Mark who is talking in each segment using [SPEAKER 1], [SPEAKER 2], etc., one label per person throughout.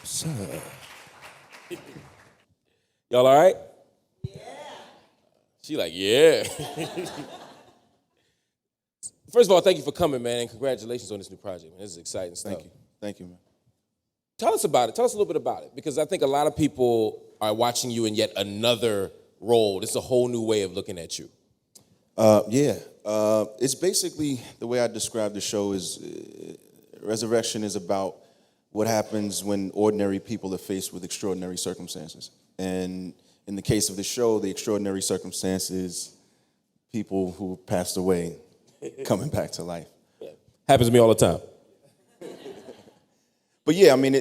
[SPEAKER 1] Sir. Y'all all right? Yeah. She like, yeah. First of all, thank you for coming, man, and congratulations on this new project, man. This is exciting stuff.
[SPEAKER 2] Thank you. Thank you, man.
[SPEAKER 1] Tell us about it. Tell us a little bit about it, because I think a lot of people are watching you in yet another role. This is a whole new way of looking at you.
[SPEAKER 2] It's basically the way I describe the show is Resurrection is about what happens when ordinary people are faced with extraordinary circumstances. And in the case of the show, the extraordinary circumstances, people who passed away coming back to life.
[SPEAKER 1] Yeah. Happens to me all the time.
[SPEAKER 2] But yeah, I mean,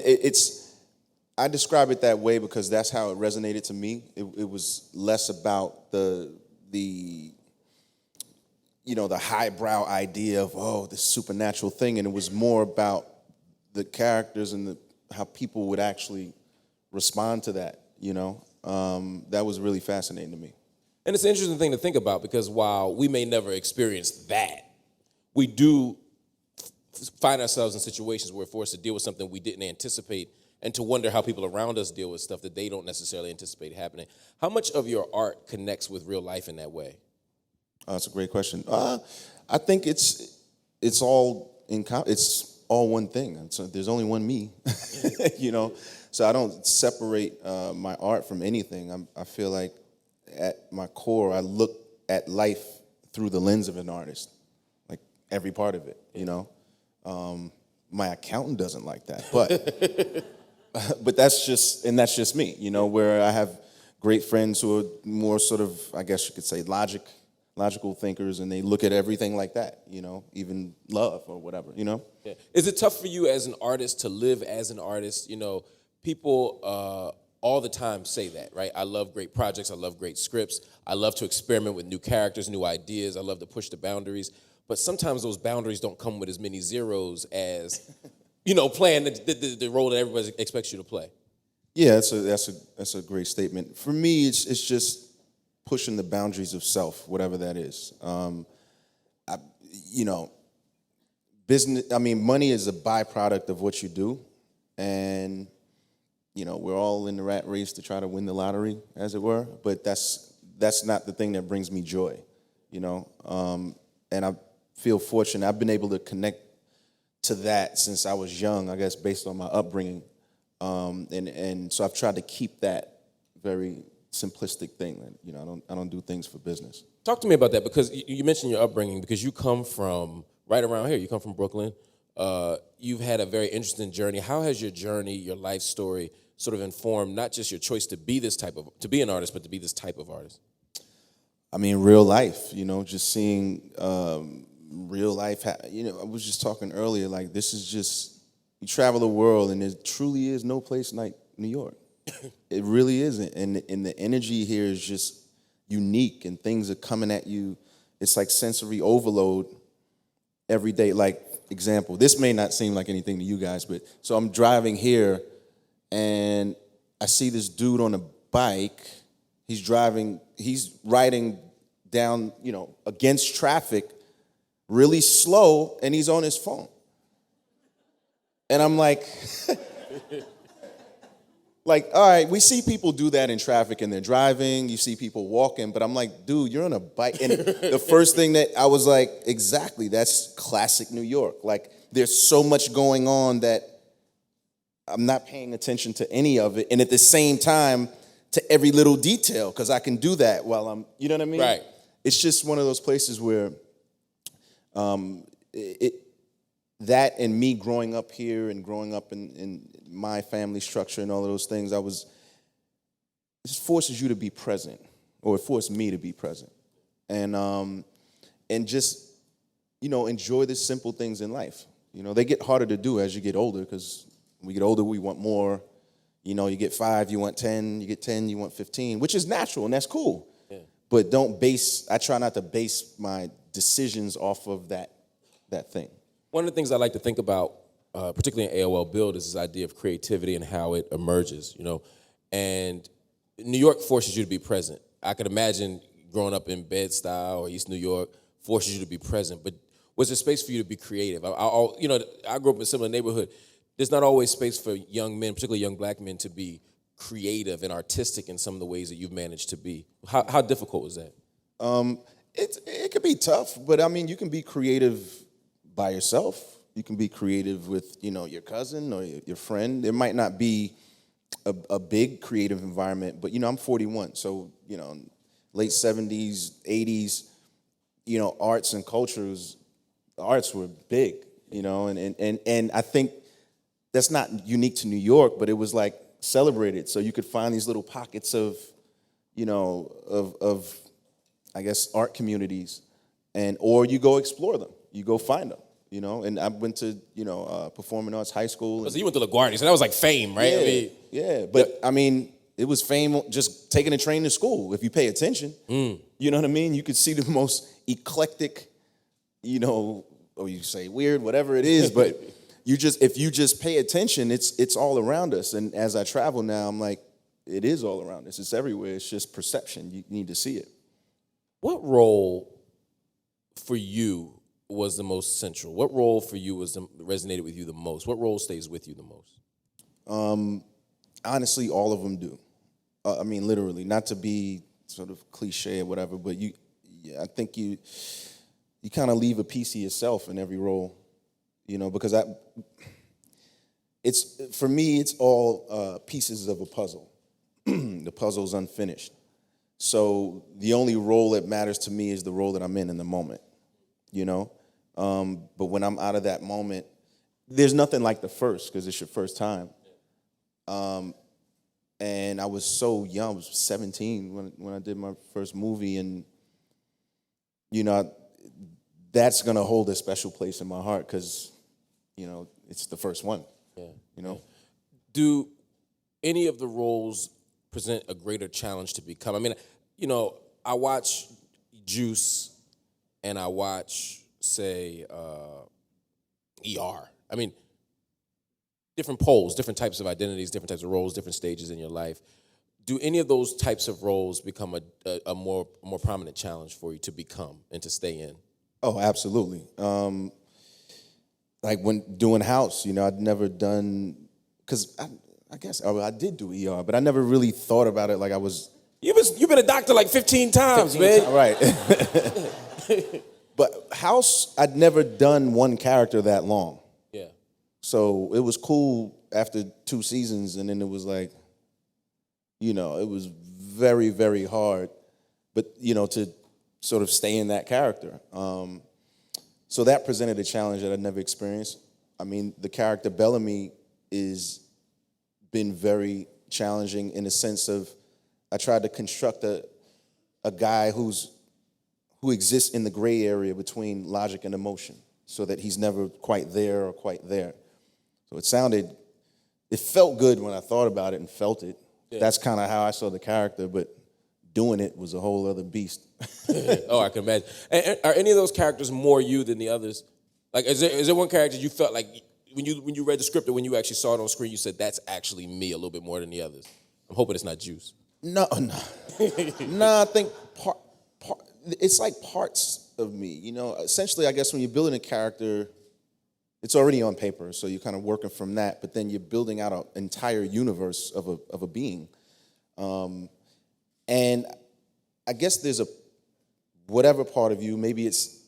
[SPEAKER 2] I describe it that way because that's how it resonated to me. It was less about the highbrow idea of, this supernatural thing, and it was more about the characters and how people would actually respond to that, That was really fascinating to me.
[SPEAKER 1] And it's an interesting thing to think about, because while we may never experience that, we do find ourselves in situations where we're forced to deal with something we didn't anticipate, and to wonder how people around us deal with stuff that they don't necessarily anticipate happening. How much of your art connects with real life in that way?
[SPEAKER 2] That's a great question. I think it's all it's all one thing. So there's only one me, So I don't separate my art from anything. I feel like at my core, I look at life through the lens of an artist, like every part of it. My accountant doesn't like that, but that's just me. Where I have great friends who are more sort of, I guess you could say, logical thinkers, and they look at everything like that, even love or whatever, Yeah.
[SPEAKER 1] Is it tough for you as an artist to live as an artist? People all the time say that, right? I love great projects. I love great scripts. I love to experiment with new characters, new ideas. I love to push the boundaries. But sometimes those boundaries don't come with as many zeros as, playing the role that everybody expects you to play.
[SPEAKER 2] Yeah, that's a great statement. For me, it's just pushing the boundaries of self, whatever that is. Business. I mean, money is a byproduct of what you do, and we're all in the rat race to try to win the lottery, as it were. But that's not the thing that brings me joy, And I feel fortunate. I've been able to connect to that since I was young, I guess, based on my upbringing, and so I've tried to keep that very simplistic thing. That I don't do things for business.
[SPEAKER 1] Talk to me about that, because you mentioned your upbringing, because you come from right around here. You come from Brooklyn. You've had a very interesting journey. How has your journey, your life story, sort of informed not just your choice to be an artist, but to be this type of artist?
[SPEAKER 2] I mean, real life. Just seeing real life. I was just talking earlier. Like, this is just, you travel the world, and there truly is no place like New York. It really isn't, and the energy here is just unique, and things are coming at you. It's like sensory overload every day. Like, example, this may not seem like anything to you guys, but so I'm driving here, and I see this dude on a bike. He's riding down, against traffic, really slow, and he's on his phone. And I'm like, all right, we see people do that in traffic and they're driving. You see people walking, but I'm like, dude, you're on a bike. And the first thing that I was like, exactly, that's classic New York. Like, there's so much going on that I'm not paying attention to any of it. And at the same time, to every little detail, because I can do that while I'm, you know what I mean?
[SPEAKER 1] Right.
[SPEAKER 2] It's just one of those places where that and me growing up here and growing up in my family structure and all of those things, it just forces you to be present, or it forced me to be present, and just enjoy the simple things in life. They get harder to do as you get older, because when we get older, we want more. You get 5, you want 10. You get 10, you want 15, which is natural and that's cool. Yeah. But I try not to base my decisions off of that thing.
[SPEAKER 1] One of the things I like to think about, particularly in AOL Build, is this idea of creativity and how it emerges, And New York forces you to be present. I could imagine growing up in Bed-Stuy or East New York forces you to be present. But was there space for you to be creative? I grew up in a similar neighborhood. there's not always space for young men, particularly young black men, to be creative and artistic in some of the ways that you've managed to be. How difficult was that?
[SPEAKER 2] It could be tough, but I mean, you can be creative by yourself. You can be creative with, your cousin or your friend. There might not be a big creative environment, but, I'm 41, so, late 70s, 80s, arts and cultures, the arts were big, and I think that's not unique to New York, but it was like celebrated. So you could find these little pockets of, of I guess, art communities, or you go explore them, you go find them, And I went to, performing arts high school.
[SPEAKER 1] So you went to LaGuardia, so that was like fame, right?
[SPEAKER 2] Yeah, but I mean, it was fame just taking a train to school. If you pay attention, you know what I mean? You could see the most eclectic, or you say weird, whatever it is, but if you just pay attention, it's all around us. And as I travel now, I'm like, it is all around us. It's everywhere. It's just perception. You need to see it.
[SPEAKER 1] What role for you was the most central? What role for you resonated with you the most? What role stays with you the most?
[SPEAKER 2] Honestly, all of them do. I mean, literally, not to be sort of cliche or whatever, but I think you kind of leave a piece of yourself in every role, because for me, it's all pieces of a puzzle. The puzzle's unfinished. So the only role that matters to me is the role that I'm in the moment, But when I'm out of that moment, there's nothing like the first, because it's your first time. And I was so young. I was 17 when I did my first movie, and that's gonna hold a special place in my heart because it's the first one. Yeah.
[SPEAKER 1] Do any of the roles present a greater challenge to become? I mean, I watch Juice and I watch, say, ER. I mean, different poles, different types of identities, different types of roles, different stages in your life. Do any of those types of roles become a more prominent challenge for you to become and to stay in?
[SPEAKER 2] Oh, absolutely. Like when doing House, I'd never done, because I guess I did do ER, but I never really thought about it like I was.
[SPEAKER 1] You've been a doctor like 15 times, man.
[SPEAKER 2] Right. But House, I'd never done one character that long.
[SPEAKER 1] Yeah.
[SPEAKER 2] So it was cool after 2 seasons, and then it was like, it was very, very hard, but, to sort of stay in that character. So that presented a challenge that I'd never experienced. I mean, the character Bellamy is been very challenging in the sense of I tried to construct a guy who exists in the gray area between logic and emotion so that he's never quite there or quite there. So it felt good when I thought about it and felt it. Yeah. That's kind of how I saw the character, but doing it was a whole other beast.
[SPEAKER 1] Oh, I can imagine. And are any of those characters more you than the others? Like, is there one character you felt like when you read the script or when you actually saw it on screen, you said, that's actually me a little bit more than the others? I'm hoping it's not Juice.
[SPEAKER 2] No. No, I think it's like parts of me. Essentially, I guess when you're building a character, it's already on paper, so you're kind of working from that, but then you're building out an entire universe of a being. And I guess there's whatever part of you, maybe it's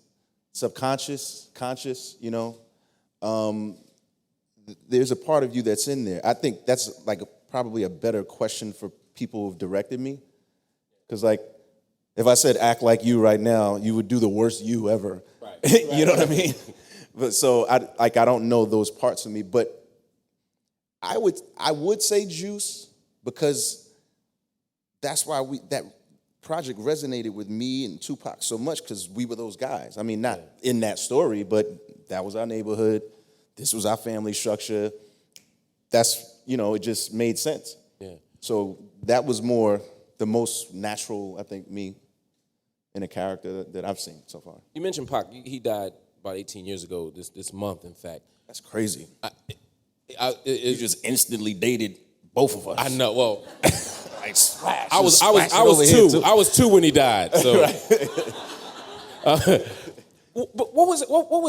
[SPEAKER 2] subconscious, conscious, there's a part of you that's in there. I think that's like probably a better question for people who've directed me. Because like, if I said act like you right now, you would do the worst you ever. Right. You know what I mean? But so I don't know those parts of me, but I would say Juice because that's why that project resonated with me and Tupac so much because we were those guys. I mean, not in that story, but that was our neighborhood. This was our family structure. That's, it just made sense.
[SPEAKER 1] Yeah. So
[SPEAKER 2] that was the most natural, I think, me in a character that I've seen so far.
[SPEAKER 1] You mentioned Pac. He died about 18 years ago, this month, in fact.
[SPEAKER 2] That's crazy. You just instantly dated both of us.
[SPEAKER 1] I know. Well,
[SPEAKER 2] like splash.
[SPEAKER 1] I was 2. I was 2 when he died. So, But what was it? What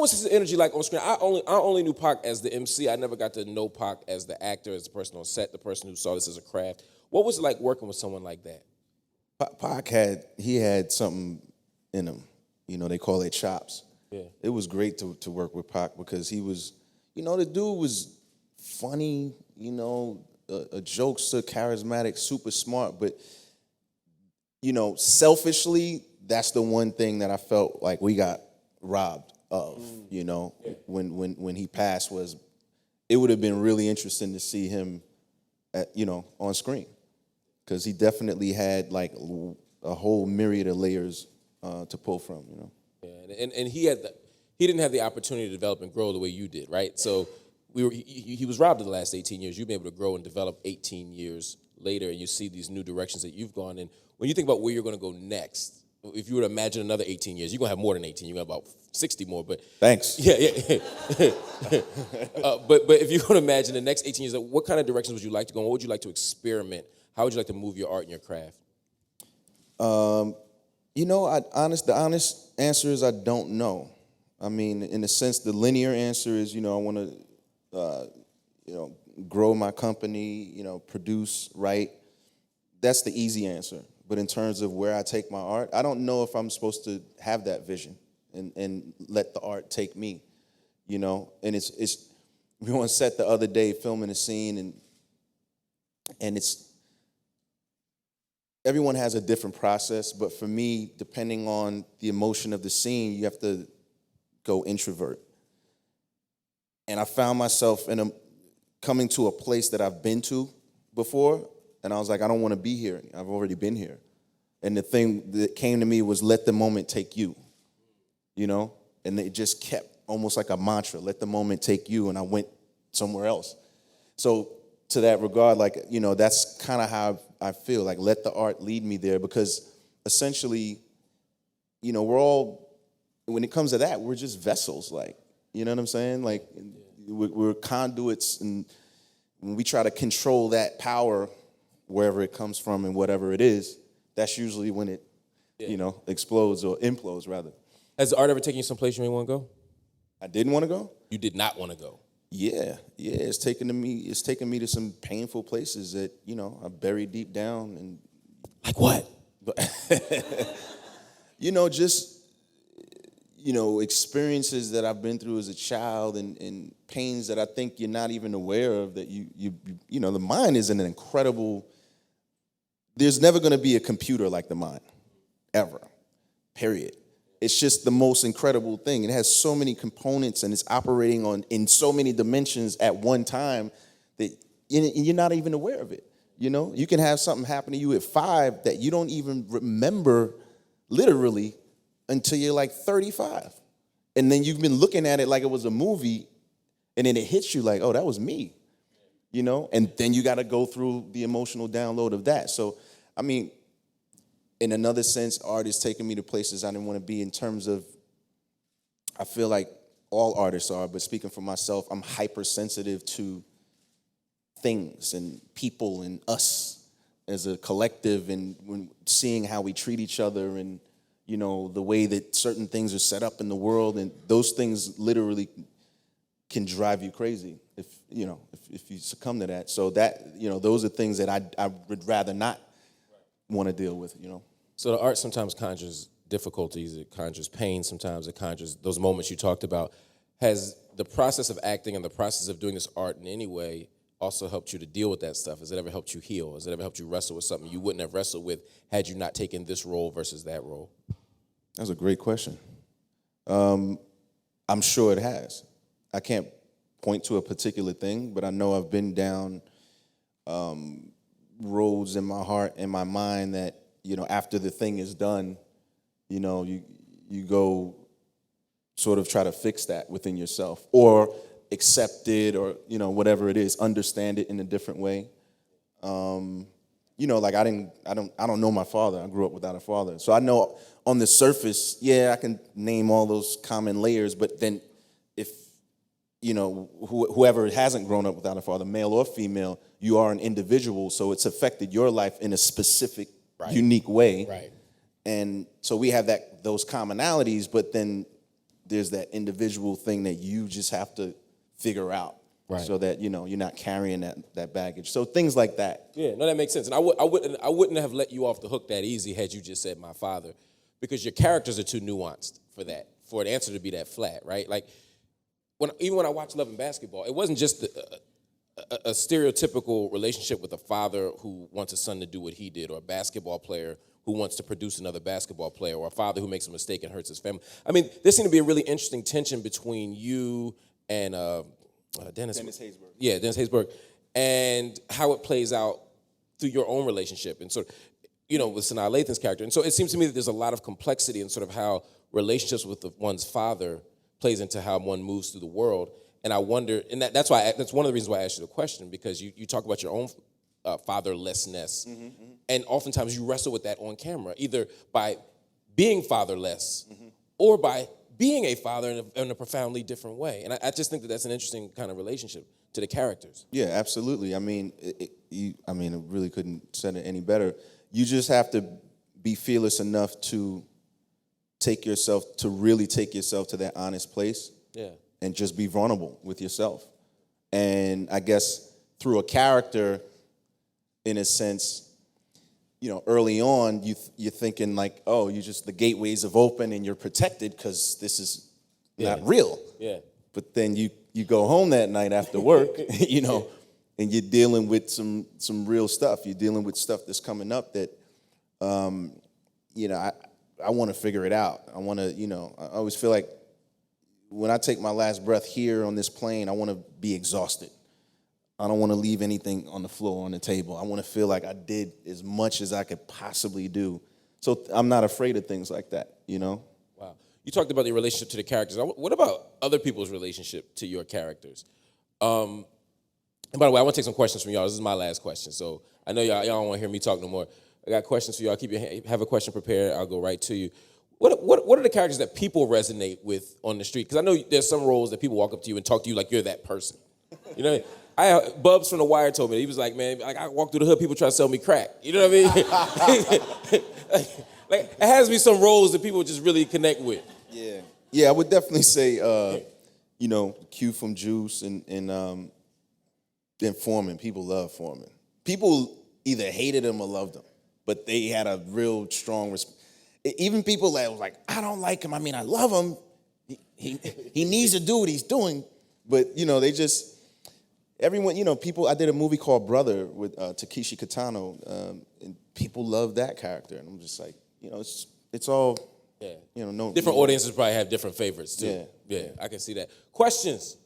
[SPEAKER 1] was his energy like on screen? I only knew Pac as the MC. I never got to know Pac as the actor, as the person on set, the person who saw this as a craft. What was it like working with someone like that?
[SPEAKER 2] Pac had something in him. You know, they call it chops.
[SPEAKER 1] Yeah.
[SPEAKER 2] It was great to work with Pac because he was, you know, the dude was funny, you know, a jokester, charismatic, super smart. But, you know, selfishly, that's the one thing that I felt like we got robbed of, you know, when he passed was it would have been really interesting to see him on screen. Because he definitely had like a whole myriad of layers to pull from, you know.
[SPEAKER 1] Yeah, and he didn't have the opportunity to develop and grow the way you did, right? So he was robbed of the last 18 years. You've been able to grow and develop 18 years later, and you see these new directions that you've gone in. When you think about where you're going to go next, if you were to imagine another 18 years, you're going to have more than 18. You're going to have about 60 more. But
[SPEAKER 2] thanks.
[SPEAKER 1] Yeah. But if you're going to imagine the next 18 years, what kind of directions would you like to go? What would you like to experiment? How would you like to move your art and your craft?
[SPEAKER 2] You know, the honest answer is I don't know. I mean, in a sense, the linear answer is, you know, I want to, grow my company, you know, produce, write. That's the easy answer. But in terms of where I take my art, I don't know if I'm supposed to have that vision and let the art take me, you know. And we were on set the other day filming a scene, and it's, everyone has a different process, but for me, depending on the emotion of the scene, you have to go introvert. And I found myself coming to a place that I've been to before, and I was like, I don't want to be here. I've already been here. And the thing that came to me was let the moment take you, you know? And it just kept almost like a mantra, let the moment take you, and I went somewhere else. So to that regard, like, you know, that's kind of how I feel, like let the art lead me there, because essentially, you know, we're all, when it comes to that, we're just vessels, like, you know what I'm saying? Like, we're conduits, and when we try to control that power, wherever it comes from and whatever it is, that's usually when it, you know, explodes or implodes, rather.
[SPEAKER 1] Has the art ever taken you someplace you didn't want to go?
[SPEAKER 2] I didn't want to go?
[SPEAKER 1] You did not want to go?
[SPEAKER 2] Yeah, it's taken me to some painful places that, you know, I buried deep down. And
[SPEAKER 1] like what?
[SPEAKER 2] You know, just, you know, experiences that I've been through as a child and pains that I think you're not even aware of, that you know, the mind is an incredible, there's never going to be a computer like the mind, ever, period. It's just the most incredible thing. It has so many components and it's operating in so many dimensions at one time that you're not even aware of it. You know, you can have something happen to you at 5 that you don't even remember literally until you're like 35. And then you've been looking at it like it was a movie, and then it hits you like, oh, that was me. You know, and then you got to go through the emotional download of that. So, I mean, in another sense, art is taking me to places I didn't want to be, in terms of, I feel like all artists are, but speaking for myself, I'm hypersensitive to things and people and us as a collective, and when seeing how we treat each other, and, you know, the way that certain things are set up in the world, and those things literally can drive you crazy if you succumb to that. So that, you know, those are things that I would rather not want to deal with, you know.
[SPEAKER 1] So the art sometimes conjures difficulties, it conjures pain, sometimes it conjures those moments you talked about. Has the process of acting and the process of doing this art in any way also helped you to deal with that stuff? Has it ever helped you heal? Has it ever helped you wrestle with something you wouldn't have wrestled with had you not taken this role versus that role?
[SPEAKER 2] That's a great question. I'm sure it has. I can't point to a particular thing, but I know I've been down roads in my heart and my mind that, you know, after the thing is done, you know, you go sort of try to fix that within yourself, or accept it, or, you know, whatever it is, understand it in a different way. You know, like I don't know my father. I grew up without a father. So I know on the surface, yeah, I can name all those common layers, but then if, you know, whoever hasn't grown up without a father, male or female, you are an individual, so it's affected your life in a specific, unique way.
[SPEAKER 1] Right.
[SPEAKER 2] And so we have those commonalities, but then there's that individual thing that you just have to figure out.
[SPEAKER 1] Right.
[SPEAKER 2] So that, you're not carrying that baggage. So things like that.
[SPEAKER 1] Yeah, no, that makes sense. And I wouldn't have let you off the hook that easy had you just said my father, because your characters are too nuanced for an answer to be that flat, right? Like, even when I watched Love and Basketball, it wasn't just a stereotypical relationship with a father who wants a son to do what he did, or a basketball player who wants to produce another basketball player, or a father who makes a mistake and hurts his family. I mean, there seemed to be a really interesting tension between you and Dennis Haysbert. Yeah, Dennis Haysbert, and how it plays out through your own relationship, and sort of, with Sanaa Lathan's character. And so it seems to me that there's a lot of complexity in sort of how relationships with one's father plays into how one moves through the world. And I wonder, and that's one of the reasons why I asked you the question, because you talk about your own fatherlessness, and oftentimes you wrestle with that on camera, either by being fatherless or by being a father in a profoundly different way. And I just think that that's an interesting kind of relationship to the characters.
[SPEAKER 2] Yeah, absolutely. I mean, I really couldn't say it any better. You just have to be fearless enough to really take yourself to that honest place.
[SPEAKER 1] Yeah.
[SPEAKER 2] And just be vulnerable with yourself. And I guess through a character, in a sense, early on, you're thinking like, oh, the gateways have opened and you're protected because this is not real.
[SPEAKER 1] Yeah.
[SPEAKER 2] But then you go home that night after work, and you're dealing with some real stuff. You're dealing with stuff that's coming up that, I want to figure it out. I want to, I always feel like when I take my last breath here on this plane, I want to be exhausted. I don't want to leave anything on the floor, on the table. I want to feel like I did as much as I could possibly do. So I'm not afraid of things like that, Wow.
[SPEAKER 1] You talked about the relationship to the characters. What about other people's relationship to your characters? And by the way, I want to take some questions from y'all. This is my last question, so I know y'all don't want to hear me talk no more. I got questions for y'all. Have a question prepared. I'll go right to you. What are the characters that people resonate with on the street? Because I know there's some roles that people walk up to you and talk to you like you're that person. Bubs from The Wire told me, he was like, man, like I walk through the hood, people try to sell me crack. You know what I mean? like it has to be some roles that people just really connect with.
[SPEAKER 2] Yeah. Yeah, I would definitely say, Q from Juice and Foreman. People love Foreman. People either hated him or loved him, but they had a real strong respect. Even people that was like, I don't like him. I mean, I love him. He needs to do what he's doing. But, they just, everyone, people, I did a movie called Brother with Takeshi Kitano, and people love that character. And I'm just like, it's all,
[SPEAKER 1] different audiences probably have different favorites, too. Yeah, I can see that. Questions?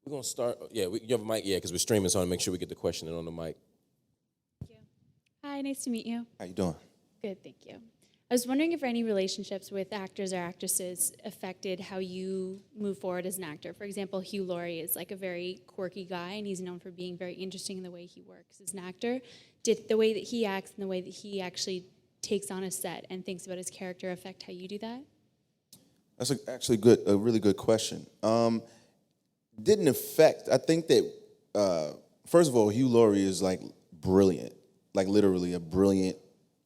[SPEAKER 1] We're going to start, you have a mic? Yeah, because we're streaming, so I want to make sure we get the question in on the mic.
[SPEAKER 3] Thank you. Hi, nice to meet you.
[SPEAKER 2] How you doing?
[SPEAKER 3] Good, thank you. I was wondering if any relationships with actors or actresses affected how you move forward as an actor. For example, Hugh Laurie is like a very quirky guy, and he's known for being very interesting in the way he works as an actor. Did the way that he acts and the way that he actually takes on a set and thinks about his character affect how you do that?
[SPEAKER 2] That's actually a really good question. Didn't affect. I think that first of all, Hugh Laurie is like brilliant, like literally a brilliant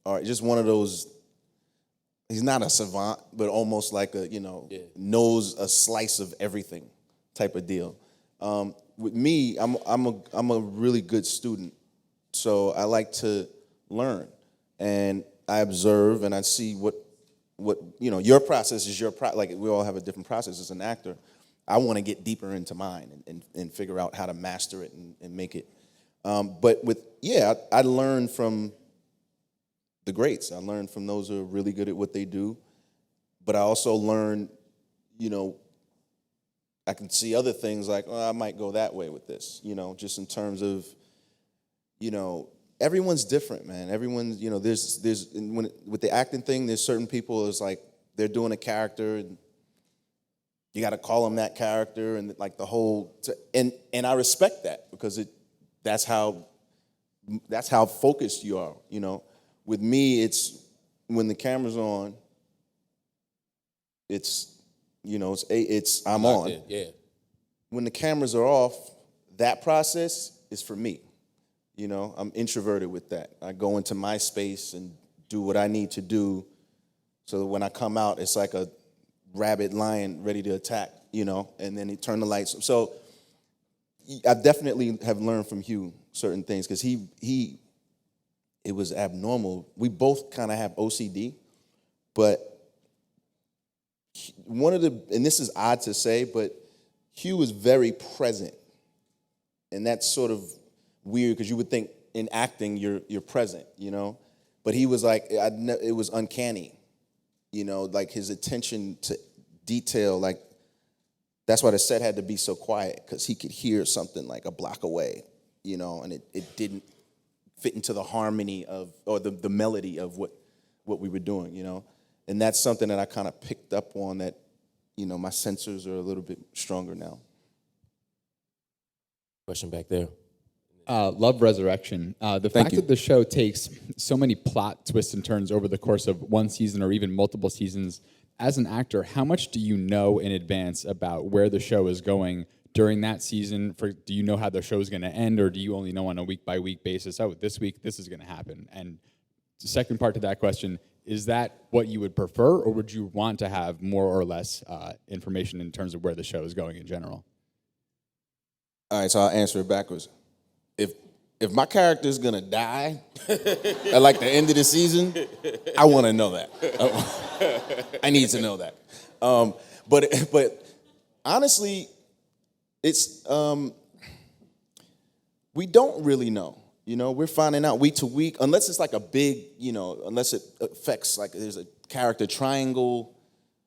[SPEAKER 2] art. Just one of those. He's not a savant, but almost like knows a slice of everything type of deal. With me, I'm a really good student, so I like to learn, and I observe and I see what your process is like we all have a different process as an actor. I want to get deeper into mine and figure out how to master it and make it. But I learn from the greats. I learn from those who are really good at what they do. But I also learn, I can see other things like, I might go that way with this, just in terms of, everyone's different, man. Everyone's, with the acting thing, there's certain people, it's like they're doing a character and you got to call them that character and like the whole, and I respect that because that's how focused you are, With me, it's when the camera's on, I'm on.
[SPEAKER 1] Yeah.
[SPEAKER 2] When the cameras are off, that process is for me. I'm introverted with that. I go into my space and do what I need to do so that when I come out, it's like a rabid lion ready to attack, and then he turned the lights. So I definitely have learned from Hugh certain things because it was abnormal. We both kind of have OCD, but and this is odd to say, but Hugh was very present. And that's sort of weird because you would think in acting you're present, But he was like, it was uncanny, like his attention to detail, like that's why the set had to be so quiet because he could hear something like a block away, and it didn't fit into the harmony or the melody of what we were doing, And that's something that I kind of picked up on that, my sensors are a little bit stronger now.
[SPEAKER 1] Question back there.
[SPEAKER 4] Love Resurrection. The fact that the show takes so many plot twists and turns over the course of one season or even multiple seasons, as an actor, how much do you know in advance about where the show is going during that season? Do you know how the show is going to end, or do you only know on a week-by-week basis, this week this is going to happen? And the second part to that question, is that what you would prefer, or would you want to have more or less information in terms of where the show is going in general?
[SPEAKER 2] All right, so I'll answer it backwards. If my character is gonna die at like the end of the season, I want to know that. I need to know that. But honestly, it's we don't really know. We're finding out week to week, unless it's like a big, unless it affects like there's a character triangle,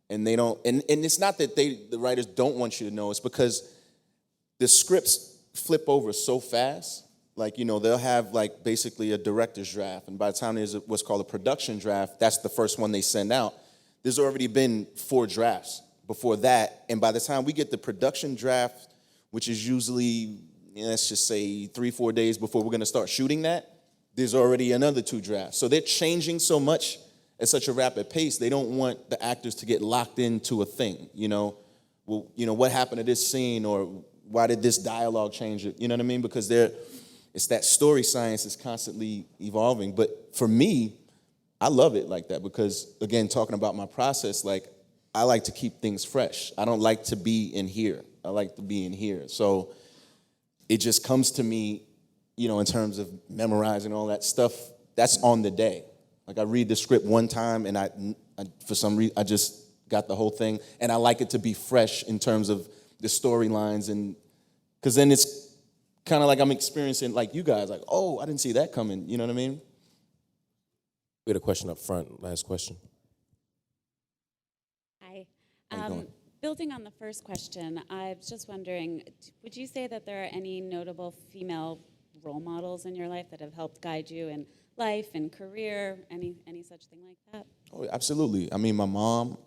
[SPEAKER 2] and they don't. And it's not that the writers don't want you to know. It's because the scripts flip over so fast. Like, they'll have like basically a director's draft, and by the time there's what's called a production draft, that's the first one they send out. There's already been 4 drafts before that, and by the time we get the production draft, which is usually, let's just say 3-4 days before we're going to start shooting that, there's already another 2 drafts. So they're changing so much at such a rapid pace, they don't want the actors to get locked into a thing, Well, what happened to this scene, or why did this dialogue change it? You know what I mean? Because it's that story science is constantly evolving. But for me, I love it like that because, again, talking about my process, like, I like to keep things fresh. I don't like to be in here. I like to be in here. So it just comes to me, in terms of memorizing all that stuff, that's on the day. Like, I read the script one time, and I for some reason, I just got the whole thing. And I like it to be fresh in terms of the storylines, and because then it's kind of like I'm experiencing, like you guys, like, oh, I didn't see that coming. You know what I mean?
[SPEAKER 1] We had a question up front. Last question.
[SPEAKER 5] Hi. Building on the first question, I was just wondering, would you say that there are any notable female role models in your life that have helped guide you in life and career, any such thing like that?
[SPEAKER 2] Oh, absolutely. I mean, my mom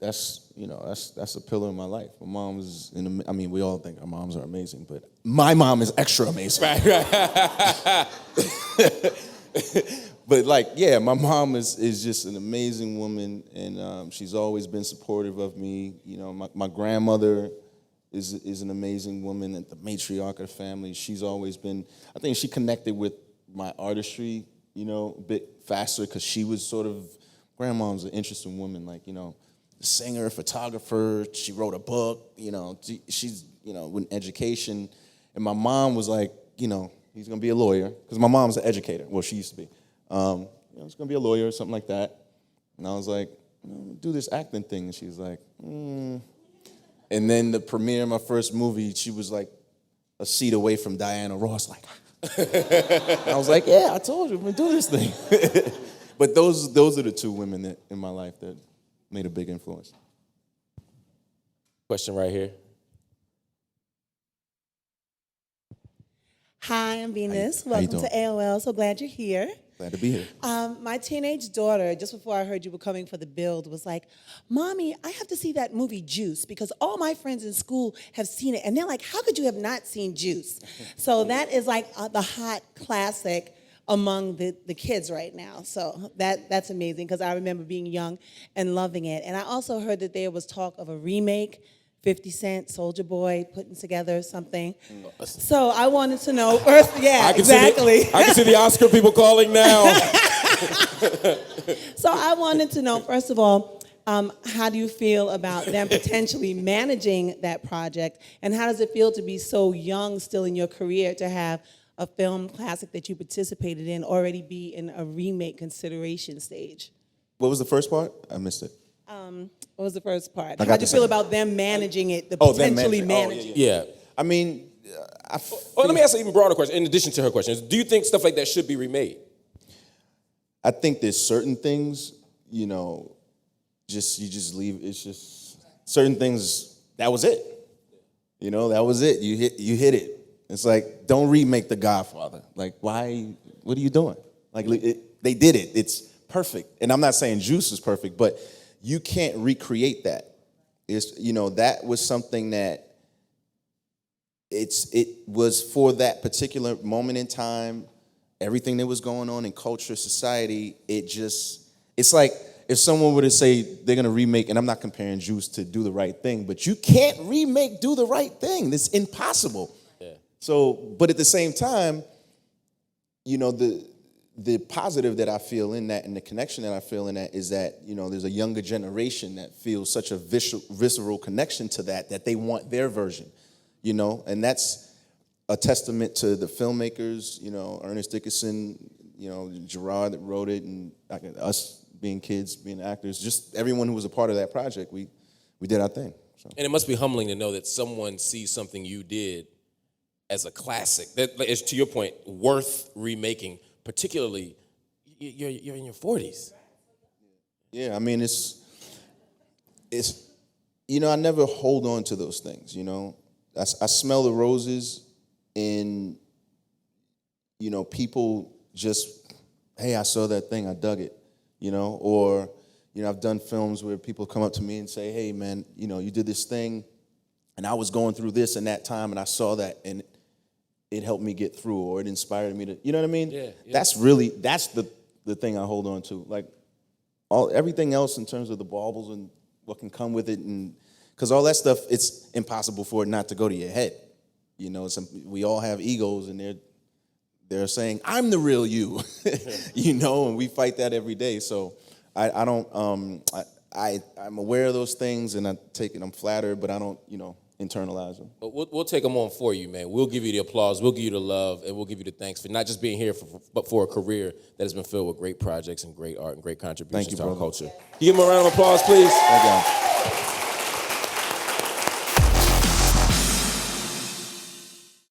[SPEAKER 2] that's a pillar in my life. My mom is, we all think our moms are amazing, but my mom is extra amazing. Right. But my mom is just an amazing woman, and she's always been supportive of me. My grandmother is an amazing woman, and the matriarch of the family. She's always been, I think she connected with my artistry, a bit faster because she was sort of, grandmom's an interesting woman, singer, photographer. She wrote a book, she's, with education. And my mom was like, he's going to be a lawyer. Because my mom's an educator. Well, she used to be. He's going to be a lawyer or something like that. And I was like, do this acting thing. And she was like, And then the premiere of my first movie, she was like a seat away from Diana Ross. Like, I was like, yeah, I told you, I'm going to do this thing. But those are the 2 women that in my life that made a big influence.
[SPEAKER 1] Question right here.
[SPEAKER 6] Hi, I'm Venus.
[SPEAKER 2] How you
[SPEAKER 6] Welcome to AOL. So glad you're here.
[SPEAKER 2] Glad to be here.
[SPEAKER 6] My teenage daughter, just before I heard you were coming for the build, was like, Mommy, I have to see that movie Juice because all my friends in school have seen it. And they're like, how could you have not seen Juice? So that is like the hot classic among the kids right now. So that's amazing because I remember being young and loving it. And I also heard that there was talk of a remake 50 Cent, Soulja Boy putting together something. So I wanted to know first, exactly.
[SPEAKER 1] I can see the Oscar people calling now.
[SPEAKER 6] So I wanted to know, first of all, how do you feel about them potentially managing that project? And how does it feel to be so young still in your career to have a film classic that you participated in already be in a remake consideration stage?
[SPEAKER 2] What was the first part? I missed it.
[SPEAKER 6] What was the first part?
[SPEAKER 2] I
[SPEAKER 6] How
[SPEAKER 2] got
[SPEAKER 6] do you
[SPEAKER 2] the
[SPEAKER 6] feel
[SPEAKER 2] second.
[SPEAKER 6] about them managing it,
[SPEAKER 2] them
[SPEAKER 6] potentially
[SPEAKER 2] managing.
[SPEAKER 6] managing?
[SPEAKER 1] Yeah.
[SPEAKER 2] I mean,
[SPEAKER 1] Well, let me ask an even broader question. In addition to her questions, do you think stuff like that should be remade?
[SPEAKER 2] I think there's certain things, you know, you just leave. It's just certain things. That was it. You know, that was it. You hit it. It's like, don't remake The Godfather. Like, why? What are you doing? Like, they did it. It's perfect. And I'm not saying Juice is perfect, but you can't recreate that. It's, you know, that was something that it was for that particular moment in time. Everything that was going on in culture, society, it's like if someone were to say they're going to remake, and I'm not comparing Juice to Do the Right Thing, but you can't remake Do the Right Thing. It's impossible. Yeah. So, but at the same time, you know, the positive that I feel in that and the connection that I feel in that is that, you know, there's a younger generation that feels such a visceral connection to that they want their version, you know, and that's a testament to the filmmakers, you know, Ernest Dickerson, you know, Gerard that wrote it, and us being kids, being actors, just everyone who was a part of that project, we did our thing. So.
[SPEAKER 1] And it must be humbling to know that someone sees something you did as a classic that is, to your point, worth remaking, particularly you're in your 40s.
[SPEAKER 2] Yeah, I mean, it's you know, I never hold on to those things, you know. I smell the roses in, you know, people just, hey, I saw that thing, I dug it, you know, or, you know, I've done films where people come up to me and say, hey, man, you know, you did this thing, and I was going through this in that time, and I saw that, and it helped me get through, or it inspired me to, you know what I mean?
[SPEAKER 1] Yeah.
[SPEAKER 2] That's the thing I hold on to. Like, everything else in terms of the baubles and what can come with it, and because all that stuff, it's impossible for it not to go to your head. You know, we all have egos, and they're saying, I'm the real you, you know, and we fight that every day. So I don't, I'm aware of those things, and I take it, I'm flattered, but I don't, you know, internalize them.
[SPEAKER 1] But we'll take them on for you, man. We'll give you the applause, we'll give you the love, and we'll give you the thanks for not just being here, but for a career that has been filled with great projects and great art and great contributions to our culture. You give them a round of applause, please.
[SPEAKER 2] Thank you.